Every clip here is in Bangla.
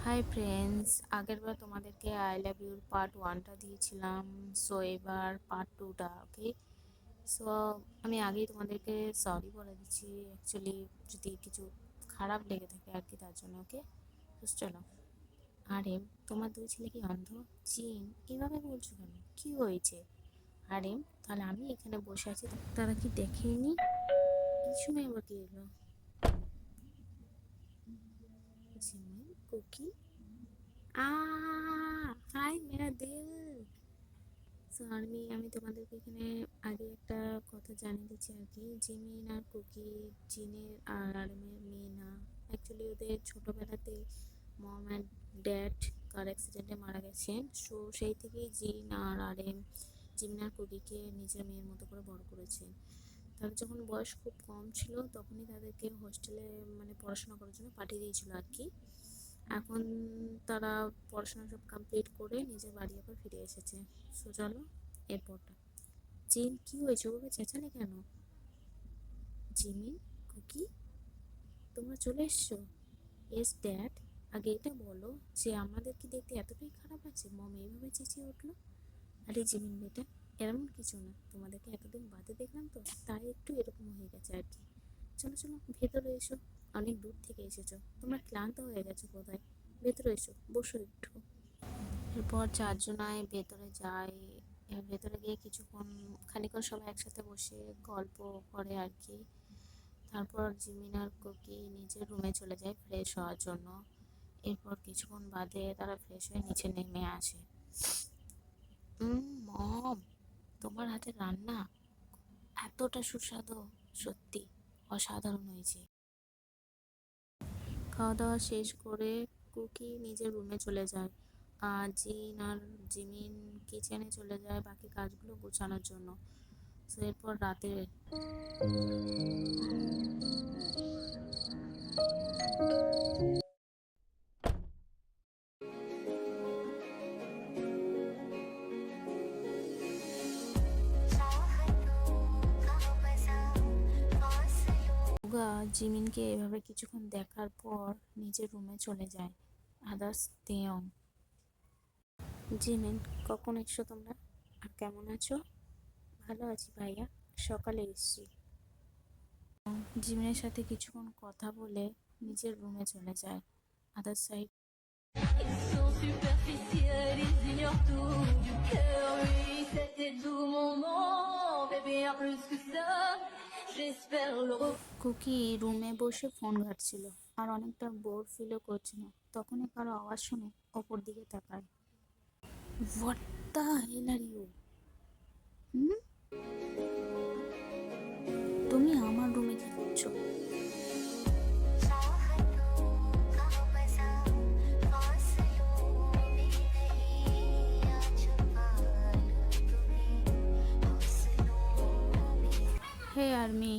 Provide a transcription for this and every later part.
হাই ফ্রেন্ডস, আগেরবার তোমাদেরকে আই লাভ ইউর পার্ট ওয়ানটা দিয়েছিলাম। সো এবার পার্ট টুটা। ওকে, সো আমি আগেই তোমাদেরকে সরি বলে দিচ্ছি অ্যাকচুয়ালি, যদি কিছু খারাপ লেগে থাকে আর কি, তার জন্য। ওকে, তো চলো। আরে, তোমার দুই ছেলে কি অন্ধ? জিন, এভাবে বলছো কেন? কি হয়েছে? আরে, তাহলে আমি এখানে বসে আছি, তারা কি দেখেনি? এই সময় আবার কি এলো? জিমি, কুকি, আ হাই মেরা দিল। সো আমি তোমাদেরকে এখানে আগে একটা কথা জানিয়ে দিচ্ছি আর কি। জিমিন আর কুকি জিনের আর আরএমের মেয়ে না। অ্যাকচুয়ালি ওদের ছোটোবেলাতে মম অ্যান্ড ড্যাড কার অ্যাক্সিডেন্টে মারা গেছেন। সো সেই থেকেই জিন আর আরএম জিমিন আর কুকিকে নিজের মেয়ের মতো করে বড় করেছেন। তাদের যখন বয়স খুব কম ছিল তখনই তাদেরকে হোস্টেলে মানে পড়াশোনা করার জন্য পাঠিয়ে দিয়েছিল আর কি। এখন তারা পড়াশোনা সব কমপ্লিট করে নিজের বাড়ি আবার ফিরে এসেছে। সো চলো এরপরটা। জিন, কি হয়েছে? ওভাবে চেঁচালে কেন? জিমি, কুকি, তোমরা চলে এসছো? S dad. আগে এটা বলো যে আমাদের কি দেখতে এতটাই খারাপ আছে মম এইভাবে চেঁচিয়ে উঠলো? আরে জিমিন বেটা, এমন কিছু না, তোমাদেরকে এতদিন বাদে দেখলাম তো, তাই একটু এরকম হয়ে গেছে আর কি। চলো চলো ভেতরে এসো, অনেক দূর থেকে এসেছো, তোমরা ক্লান্ত হয়ে গেছো বোধহয়। ভেতরে এসো, বসো একটু। এরপর চারজনায় ভেতরে যায়। ভেতরে গিয়ে কিছুক্ষণ খানিকক্ষণ সবাই একসাথে বসে গল্প করে আর কি। তারপর জিমিন আর কুকি নিজের রুমে চলে যায় ফ্রেশ হওয়ার জন্য। এরপর কিছুক্ষণ বাদে তারা ফ্রেশ হয়ে নিচে নেমে আসে। মম, তোমার হাতের রান্না এতটা সুস্বাদু, সত্যি অসাধারণ হয়েছে। খাওয়া দাওয়া শেষ করে কুকি নিজের রুমে চলে যায়, আর জিন আর জিমিন কিচেনে চলে যায় বাকি কাজগুলো গোছানোর জন্য। তো এরপর রাতে ওগা জিমিনকে এভাবে কিছুক্ষণ দেখার পর নিজের রুমে চলে যায়। Others Taeyong. জিমিন, কখন এসছো তোমরা? আর কেমন আছো? ভালো আছি ভাইয়া, সকালে এসছি। জিমিনের সাথে কিছুক্ষণ কথা বলে নিজের রুমে চলে যায়। Other side. Ils sont superficiels, ils ignorent tout du cœur. Oui, c'était tout mon monde, mais bien plus que ça. J'espère le কুকি রুমে বসে ফোন ঘাঁটছিল আর অনেকটা বোর ফিলও করছিল। তখনই কারো আওয়াজ শুনে ওপর দিকে তাকায়। What the hell are you? হুম, তুমি আমার রুমে কি করছো? হে আর্মি,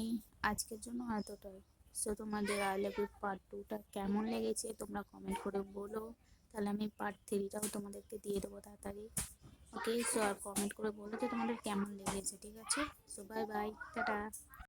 আজকের জন্য এতটাই। সো তোমাদের আই লাভ ইউ পার্ট টুটা কেমন লেগেছে তোমরা কমেন্ট করে বলো, তাহলে আমি পার্ট থ্রিটাও তোমাদেরকে দিয়ে দেবো তাড়াতাড়ি। ওকে, সো আর কমেন্ট করে বলো যে তোমাদের কেমন লেগেছে, ঠিক আছে? So bye bye, tata.